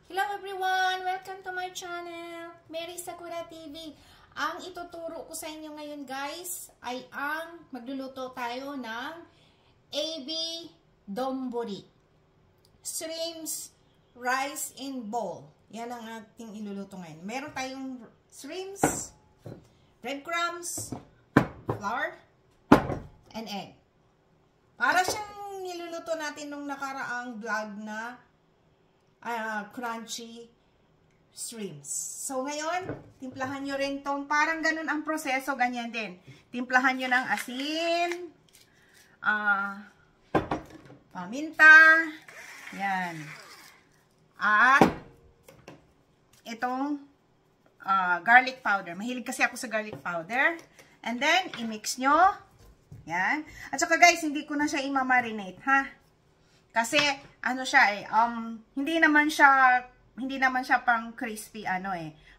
Hello everyone! Welcome to my channel, Mary Sakura TV. Ang ituturo ko sa inyo ngayon guys ay ang magluluto tayo ng AB Donburi. Shrimps rice in bowl. Yan ang ating iluluto ngayon. Meron tayong shrimps, breadcrumbs, flour, and egg. Para siyang niluluto natin nung nakaraang vlog na crunchy shrimps. So, ngayon, timplahan nyo rin tong, parang ganun ang proseso, ganyan din. Timplahan nyo ng asin, paminta, yan. At, itong garlic powder. Mahilig kasi ako sa garlic powder. And then, i-mix nyo. Yan. At saka guys, hindi ko na siya i-marinate, ha? Kasi, ano siya hindi naman siya pang crispy,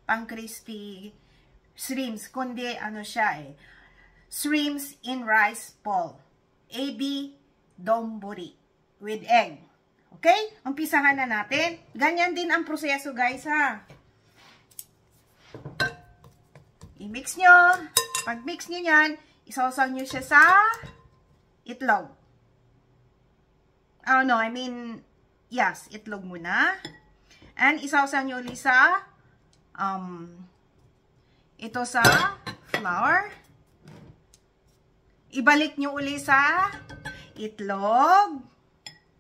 pang crispy shrimps, kundi, siya shrimps in rice ball. AB Donburi with egg. Okay? Umpisahan na natin. Ganyan din ang proseso, guys, ha? I-mix nyo. Pag-mix nyo yan, isawsaw nyo siya sa itlog. Oh, no, yes, itlog muna. And isawsaw nyo ulit sa, ito sa flour. Ibalik nyo ulit sa itlog.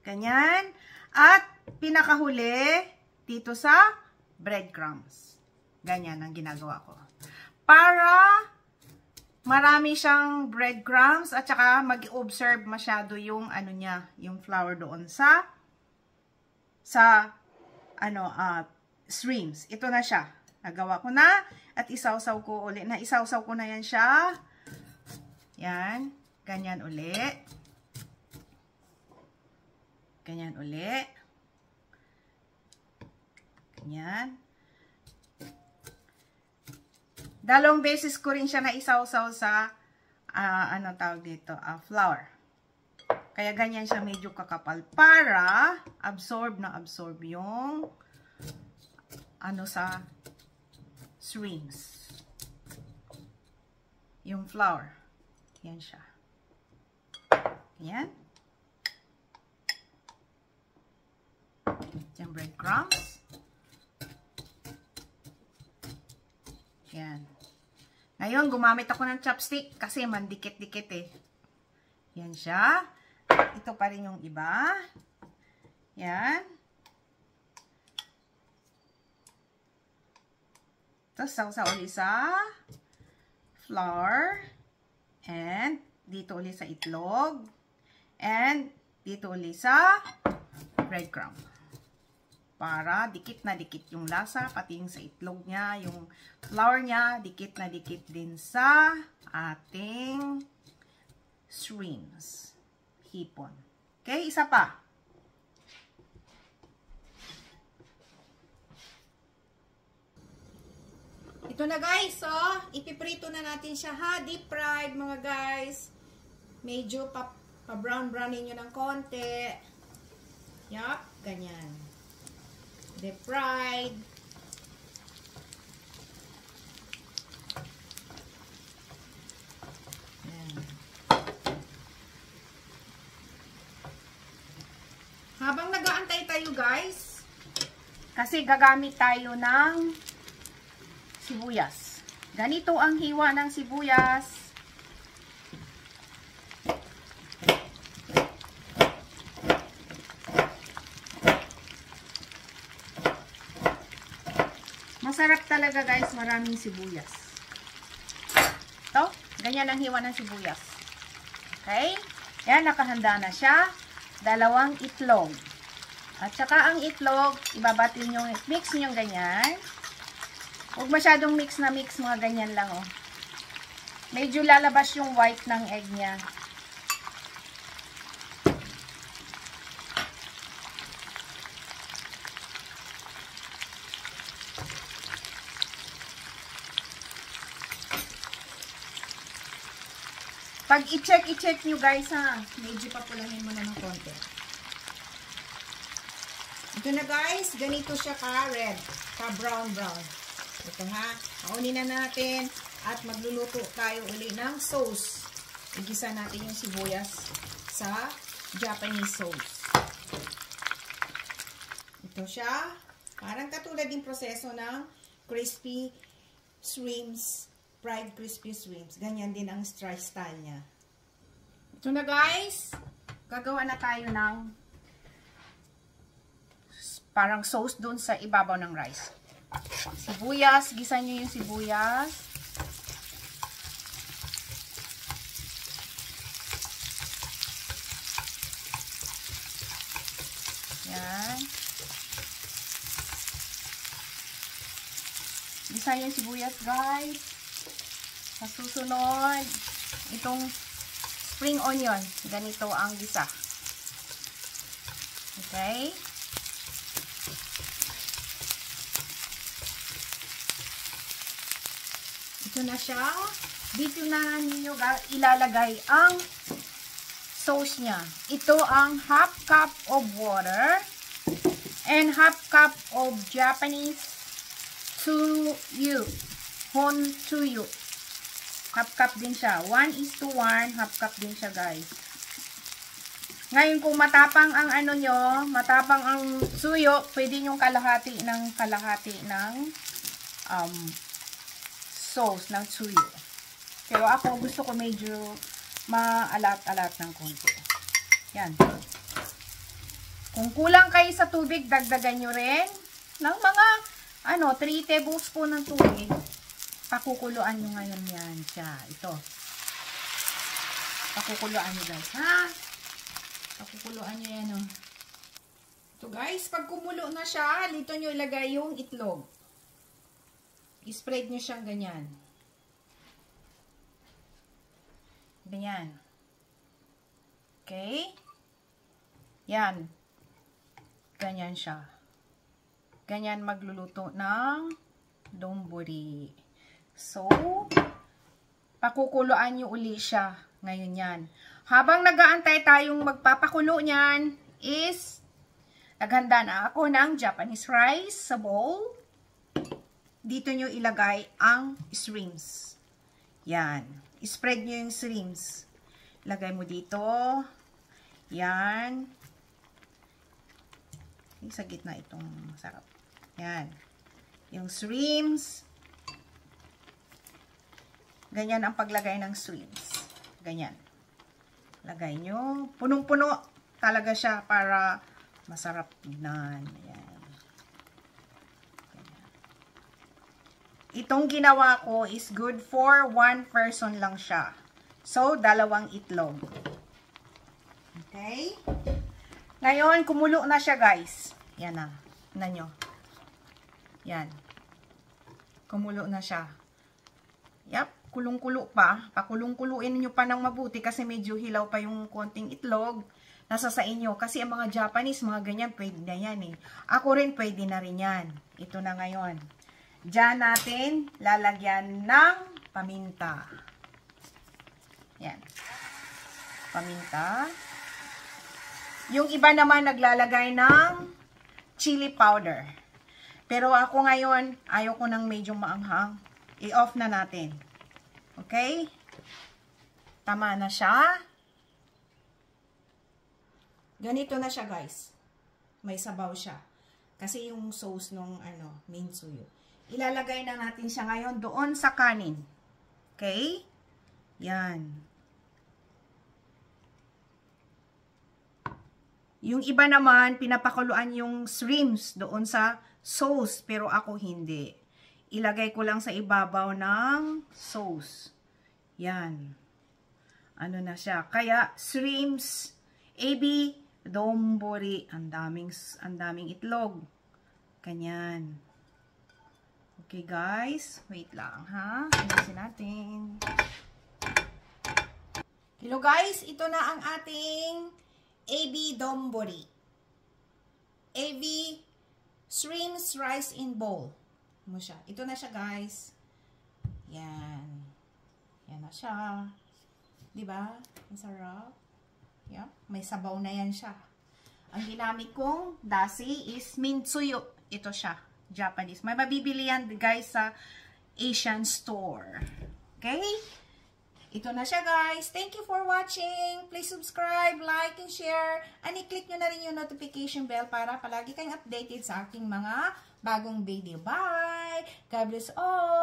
Ganyan. At pinakahuli, dito sa breadcrumbs. Ganyan ang ginagawa ko. Para marami siyang breadcrumbs at saka mag-observe masyado yung yung flour doon sa shrimps. Ito na siya. Nagawa ko na at isawsaw ko ulit. Isawsaw ko na yan siya. Yan. Ganyan ulit. Ganyan ulit. Ganyan. Dalawang beses ko rin siya na isawsaw sa tawag dito, flour. Kaya ganyan siya medyo kakapal para absorb yung sa shrimps. Yung flour. Yan siya. Yan. Yung breadcrumbs. Yan. Ngayon, gumamit ako ng chopstick kasi mandikit-dikit Yan siya. Ito pa rin yung iba. Yan. Tapos, sausaw ulit sa flour. And, dito ulit sa itlog. And, dito ulit sa breadcrumb. Para dikit na dikit yung lasa, pati yung sa itlog niya, yung flour niya, dikit na dikit din sa ating shrimps. Hipon. Okay, isa pa. Ito na guys, ipiprito na natin siya ha, deep fried mga guys. Medyo pa-brown-brownin nyo ng konti. Yup, ganyan. Deep fried. Yan. Habang nag-aantay tayo guys, kasi gagamit tayo ng sibuyas. Ganito ang hiwa ng sibuyas. Masarap talaga guys, maraming sibuyas. Ito, ganyan ang hiwa ng sibuyas. Okay? Yan, nakahanda na siya. 2 itlog. At saka ang itlog, ibabati nyo, mix nyo ganyan. Huwag masyadong mix na mix, mga ganyan lang Medyo lalabas yung white ng egg niya. Pag i-check nyo guys ha, medyo papulahin mo na ng konti. Ito na guys, ganito siya ka-red, ka-brown-brown. Ito ha, paunin na natin at magluluto tayo uli ng sauce. Igisa natin yung sibuyas sa Japanese sauce. Ito siya, parang katulad din proseso ng crispy shrimps, fried crispy shrimps. Ganyan din ang style niya. Ito na guys, gagawa na tayo ng parang sauce dun sa ibabaw ng rice. Sibuyas, gisa nyo yung sibuyas. Yan. Gisa nyo yung sibuyas guys. Sa susunod, itong spring onion. Ganito ang gisa. Okay. Ito na siya. Dito na ninyo ilalagay ang sauce niya. Ito ang half cup of water and half cup of Japanese tsuyu. Hon tsuyu. Half cup din siya. 1:1. Half cup din siya guys. Ngayon kung matapang ang ano nyo, matapang ang tsuyu, pwede nyong kalahati ng sauce ng tsuyu. Pero ako gusto ko medyo maalat-alat ng konti. Yan. Kung kulang kayo sa tubig, dagdagan nyo rin ng mga 3 tablespoon ng tubig. Pakukuluan nyo ngayon yan siya. Ito. Pakukuluan nyo guys. Ha? Pakukuluan nyo yan oh. Ito guys, pag kumulo na siya, dito nyo ilagay yung itlog. I-spread nyo siyang ganyan. Ganyan. Okay? Yan. Ganyan siya. Ganyan magluluto ng donburi. So, pakukuluan nyo uli siya. Ngayon yan. Habang nag-aantay tayong magpapakulo niyan, is naghanda na ako ng Japanese rice sa bowl. Dito nyo ilagay ang shrimps. Yan. I-spread nyo yung shrimps. Ilagay mo dito. Yan. Sa gitna itong sarap. Yan. Yung shrimps. Ganyan ang paglagay ng shrimps. Ganyan. Lagay nyo. Punong-puno talaga siya para masarap tignan. Ayan. Itong ginawa ko is good for 1 person lang siya. So, 2 itlog. Okay? Ngayon, kumulo na siya guys. Yan na. Tignan nyo. Yan. Kumulo na siya. Yap. Kulong-kulo pa. Pakulong-kuluin nyo pa ng mabuti kasi medyo hilaw pa yung konting itlog. Nasa sa inyo. Kasi ang mga Japanese, mga ganyan, pwede na yan eh. Ako rin, pwede na rin yan. Ito na ngayon. Diyan natin lalagyan ng paminta. Yan. Paminta. Yung iba naman naglalagay ng chili powder. Pero ako ngayon, ayaw ko ng medyo maanghang. I-off na natin. Okay? Tama na siya. Ganito na siya guys. May sabaw siya. Kasi yung sauce nung minsuyo. Ilalagay na natin siya ngayon doon sa kanin. Okay? Yan. Yung iba naman, pinapakuluan yung shrimps doon sa sauce. Pero ako hindi. Ilagay ko lang sa ibabaw ng sauce. Yan. Ano na siya. Kaya, shrimps, ebi, donburi. Ang daming itlog. Ganyan. Okay guys, wait lang ha. Ayusin natin. Hello guys, ito na ang ating ebi donburi. Ebi shrimps rice in bowl. Mo siya. Ito na siya guys. Yan. Yan na siya. 'Di ba? Ang sarap. Yeah, may sabaw na yan siya. ang ginamit kong dashi is Mintsuyo. Ito siya, Japanese. May mabibili yan guys sa Asian store. Okay? Ito na siya guys. Thank you for watching. Please subscribe, like, and share. And i-click nyo na rin yung notification bell para palagi kayong updated sa aking mga bagong video. Bye! God bless all!